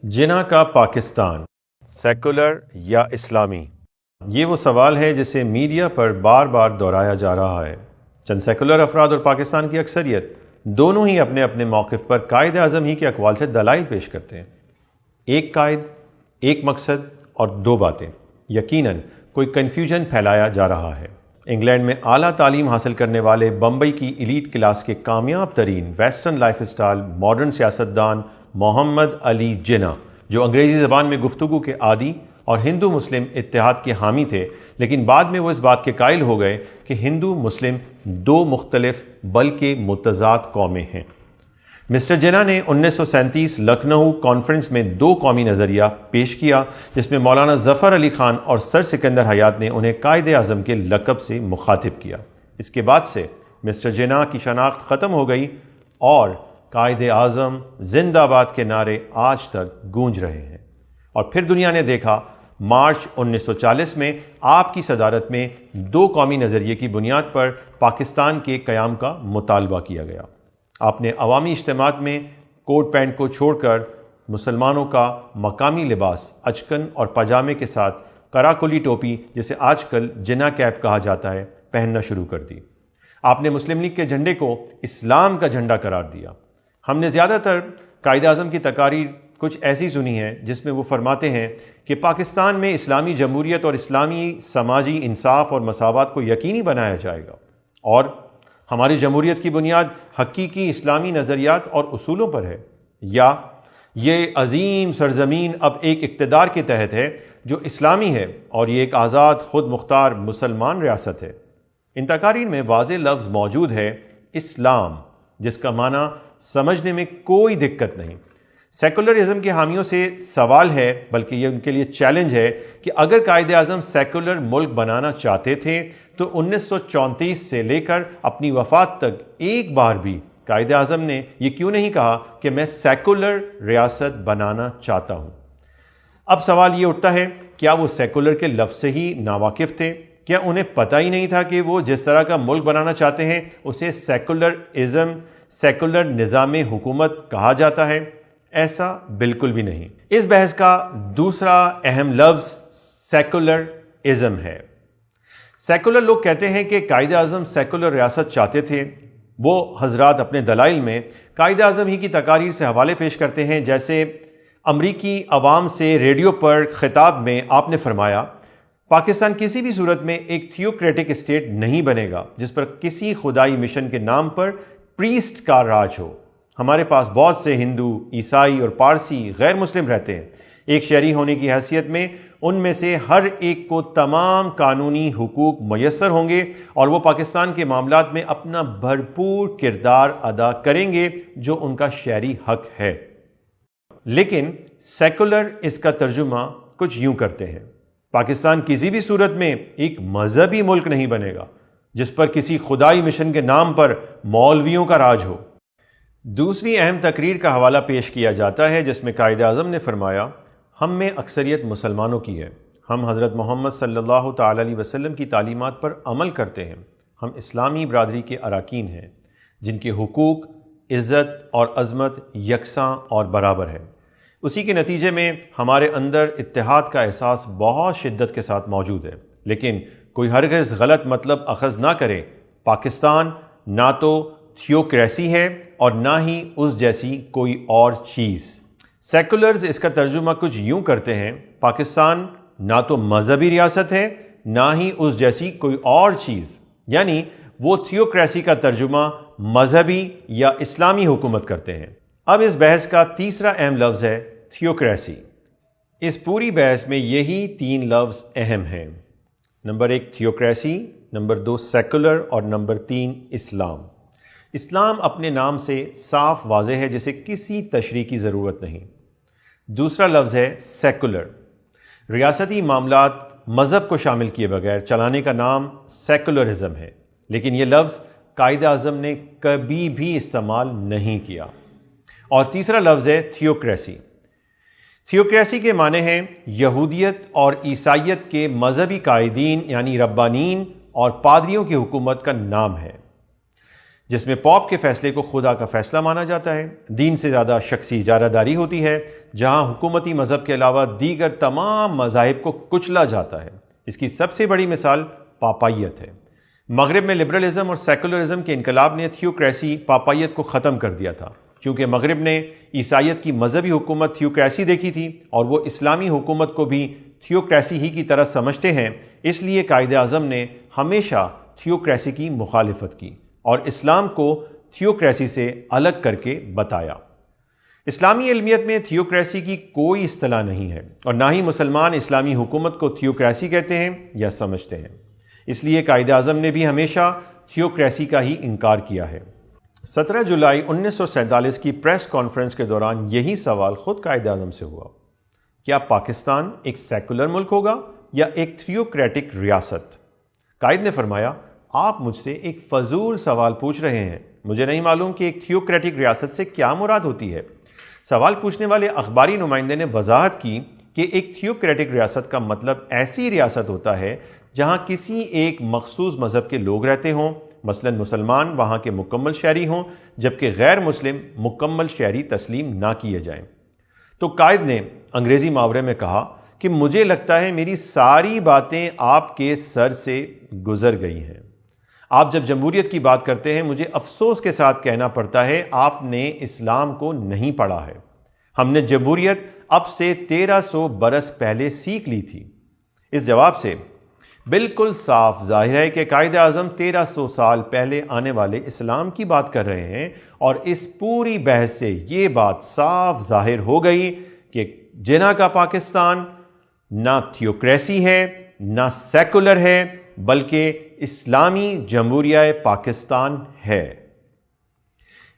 جناح کا پاکستان سیکولر یا اسلامی؟ یہ وہ سوال ہے جسے میڈیا پر بار بار دہرایا جا رہا ہے۔ چند سیکولر افراد اور پاکستان کی اکثریت دونوں ہی اپنے اپنے موقف پر قائد اعظم ہی کے اقوال سے دلائل پیش کرتے ہیں۔ ایک قائد، ایک مقصد اور دو باتیں۔ یقیناً کوئی کنفیوژن پھیلایا جا رہا ہے۔ انگلینڈ میں اعلیٰ تعلیم حاصل کرنے والے بمبئی کی ایلیٹ کلاس کے کامیاب ترین ویسٹرن لائف اسٹائل ماڈرن سیاستدان محمد علی جناح، جو انگریزی زبان میں گفتگو کے عادی اور ہندو مسلم اتحاد کے حامی تھے، لیکن بعد میں وہ اس بات کے قائل ہو گئے کہ ہندو مسلم دو مختلف بلکہ متضاد قومیں ہیں۔ مسٹر جناح نے 1937 لکھنؤ کانفرنس میں دو قومی نظریہ پیش کیا، جس میں مولانا ظفر علی خان اور سر سکندر حیات نے انہیں قائد اعظم کے لقب سے مخاطب کیا۔ اس کے بعد سے مسٹر جناح کی شناخت ختم ہو گئی اور قائد اعظم زندہ آباد کے نعرے آج تک گونج رہے ہیں۔ اور پھر دنیا نے دیکھا، مارچ 1940 میں آپ کی صدارت میں دو قومی نظریے کی بنیاد پر پاکستان کے قیام کا مطالبہ کیا گیا۔ آپ نے عوامی اجتماعات میں کوٹ پینٹ کو چھوڑ کر مسلمانوں کا مقامی لباس اچکن اور پاجامے کے ساتھ کراکلی ٹوپی، جسے آج کل جناح کیپ کہا جاتا ہے، پہننا شروع کر دی۔ آپ نے مسلم لیگ کے جھنڈے کو اسلام کا جھنڈا قرار دیا۔ ہم نے زیادہ تر قائد اعظم کی تقاریر کچھ ایسی سنی ہیں جس میں وہ فرماتے ہیں کہ پاکستان میں اسلامی جمہوریت اور اسلامی سماجی انصاف اور مساوات کو یقینی بنایا جائے گا، اور ہماری جمہوریت کی بنیاد حقیقی اسلامی نظریات اور اصولوں پر ہے، یا یہ عظیم سرزمین اب ایک اقتدار کے تحت ہے جو اسلامی ہے اور یہ ایک آزاد خود مختار مسلمان ریاست ہے۔ ان تقاریر میں واضح لفظ موجود ہے اسلام، جس کا معنی سمجھنے میں کوئی دقت نہیں۔ سیکولرزم کے حامیوں سے سوال ہے، بلکہ یہ ان کے لیے چیلنج ہے، کہ اگر قائد اعظم سیکولر ملک بنانا چاہتے تھے تو 1934 سے لے کر اپنی وفات تک ایک بار بھی قائد اعظم نے یہ کیوں نہیں کہا کہ میں سیکولر ریاست بنانا چاہتا ہوں؟ اب سوال یہ اٹھتا ہے، کیا وہ سیکولر کے لفظ سے ہی ناواقف تھے؟ کیا انہیں پتہ ہی نہیں تھا کہ وہ جس طرح کا ملک بنانا چاہتے ہیں اسے سیکولرزم، سیکولر نظام حکومت کہا جاتا ہے؟ ایسا بالکل بھی نہیں۔ اس بحث کا دوسرا اہم لفظ سیکولرزم ہے۔ سیکولر لوگ کہتے ہیں کہ قائد اعظم سیکولر ریاست چاہتے تھے۔ وہ حضرات اپنے دلائل میں قائد اعظم ہی کی تقاریر سے حوالے پیش کرتے ہیں، جیسے امریکی عوام سے ریڈیو پر خطاب میں آپ نے فرمایا، پاکستان کسی بھی صورت میں ایک تھیوکریٹک اسٹیٹ نہیں بنے گا جس پر کسی خدائی مشن کے نام پر پریسٹ کا راج ہو۔ ہمارے پاس بہت سے ہندو، عیسائی اور پارسی غیر مسلم رہتے ہیں۔ ایک شہری ہونے کی حیثیت میں ان میں سے ہر ایک کو تمام قانونی حقوق میسر ہوں گے اور وہ پاکستان کے معاملات میں اپنا بھرپور کردار ادا کریں گے جو ان کا شہری حق ہے۔ لیکن سیکولر اس کا ترجمہ کچھ یوں کرتے ہیں، پاکستان کسی بھی صورت میں ایک مذہبی ملک نہیں بنے گا جس پر کسی خدائی مشن کے نام پر مولویوں کا راج ہو۔ دوسری اہم تقریر کا حوالہ پیش کیا جاتا ہے جس میں قائد اعظم نے فرمایا، ہم میں اکثریت مسلمانوں کی ہے، ہم حضرت محمد صلی اللہ تعالی علیہ وسلم کی تعلیمات پر عمل کرتے ہیں، ہم اسلامی برادری کے اراکین ہیں جن کے حقوق، عزت اور عظمت یکساں اور برابر ہے۔ اسی کے نتیجے میں ہمارے اندر اتحاد کا احساس بہت شدت کے ساتھ موجود ہے، لیکن کوئی ہرگز غلط مطلب اخذ نہ کرے، پاکستان نہ تو تھیوکریسی ہے اور نہ ہی اس جیسی کوئی اور چیز۔ سیکولرز اس کا ترجمہ کچھ یوں کرتے ہیں، پاکستان نہ تو مذہبی ریاست ہے نہ ہی اس جیسی کوئی اور چیز، یعنی وہ تھیوکریسی کا ترجمہ مذہبی یا اسلامی حکومت کرتے ہیں۔ اب اس بحث کا تیسرا اہم لفظ ہے تھیوکریسی۔ اس پوری بحث میں یہی تین لفظ اہم ہیں، نمبر 1 تھیوکریسی، نمبر 2 سیکولر اور نمبر 3 اسلام۔ اسلام اپنے نام سے صاف واضح ہے، جسے کسی تشریح کی ضرورت نہیں۔ دوسرا لفظ ہے سیکولر۔ ریاستی معاملات مذہب کو شامل کیے بغیر چلانے کا نام سیکولرزم ہے، لیکن یہ لفظ قائد اعظم نے کبھی بھی استعمال نہیں کیا۔ اور تیسرا لفظ ہے تھیوکریسی۔ تھیوکریسی کے معنی ہیں یہودیت اور عیسائیت کے مذہبی قائدین یعنی ربانین اور پادریوں کی حکومت کا نام ہے۔ جس میں پوپ کے فیصلے کو خدا کا فیصلہ مانا جاتا ہے، دین سے زیادہ شخصی اجارہ داری ہوتی ہے، جہاں حکومتی مذہب کے علاوہ دیگر تمام مذاہب کو کچلا جاتا ہے۔ اس کی سب سے بڑی مثال پاپائیت ہے۔ مغرب میں لبرلزم اور سیکولرزم کے انقلاب نے تھیوکریسی پاپائیت کو ختم کر دیا تھا، چونکہ مغرب نے عیسائیت کی مذہبی حکومت تھیوکریسی دیکھی تھی اور وہ اسلامی حکومت کو بھی تھیوکریسی ہی کی طرح سمجھتے ہیں، اس لیے قائد اعظم نے ہمیشہ تھیوکریسی کی مخالفت کی اور اسلام کو تھیوکریسی سے الگ کر کے بتایا۔ اسلامی علمیت میں تھیوکریسی کی کوئی اصطلاح نہیں ہے اور نہ ہی مسلمان اسلامی حکومت کو تھیوکریسی کہتے ہیں یا سمجھتے ہیں، اس لیے قائد اعظم نے بھی ہمیشہ تھیوکریسی کا ہی انکار کیا ہے۔ 17 جولائی 1947 کی پریس کانفرنس کے دوران یہی سوال خود قائد اعظم سے ہوا، کیا پاکستان ایک سیکولر ملک ہوگا یا ایک تھیوکریٹک ریاست؟ قائد نے فرمایا، آپ مجھ سے ایک فضول سوال پوچھ رہے ہیں، مجھے نہیں معلوم کہ ایک تھیوکریٹک ریاست سے کیا مراد ہوتی ہے۔ سوال پوچھنے والے اخباری نمائندے نے وضاحت کی کہ ایک تھیوکریٹک ریاست کا مطلب ایسی ریاست ہوتا ہے جہاں کسی ایک مخصوص مذہب کے لوگ رہتے ہوں، مثلا مسلمان وہاں کے مکمل شہری ہوں جبکہ غیر مسلم مکمل شہری تسلیم نہ کیے جائیں۔ تو قائد نے انگریزی محاورے میں کہا کہ مجھے لگتا ہے میری ساری باتیں آپ کے سر سے گزر گئی ہیں۔ آپ جب جمہوریت کی بات کرتے ہیں مجھے افسوس کے ساتھ کہنا پڑتا ہے آپ نے اسلام کو نہیں پڑھا ہے۔ ہم نے جمہوریت اب سے 1300 برس پہلے سیکھ لی تھی۔ اس جواب سے بالکل صاف ظاہر ہے کہ قائد اعظم 1300 سال پہلے آنے والے اسلام کی بات کر رہے ہیں، اور اس پوری بحث سے یہ بات صاف ظاہر ہو گئی کہ جناح کا پاکستان نہ تھیوکریسی ہے نہ سیکولر ہے بلکہ اسلامی جمہوریہ پاکستان ہے۔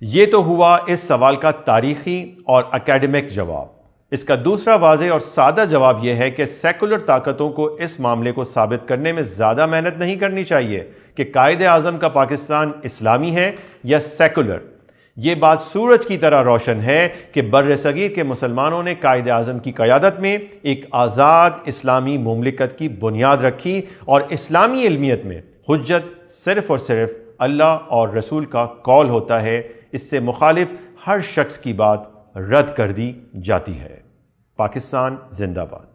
یہ تو ہوا اس سوال کا تاریخی اور اکیڈمک جواب۔ اس کا دوسرا واضح اور سادہ جواب یہ ہے کہ سیکولر طاقتوں کو اس معاملے کو ثابت کرنے میں زیادہ محنت نہیں کرنی چاہیے کہ قائد اعظم کا پاکستان اسلامی ہے یا سیکولر۔ یہ بات سورج کی طرح روشن ہے کہ بر صغیر کے مسلمانوں نے قائد اعظم کی قیادت میں ایک آزاد اسلامی مملکت کی بنیاد رکھی، اور اسلامی علمیت میں حجت صرف اور صرف اللہ اور رسول کا قول ہوتا ہے، اس سے مخالف ہر شخص کی بات رد کر دی جاتی ہے۔ پاکستان زندہ باد۔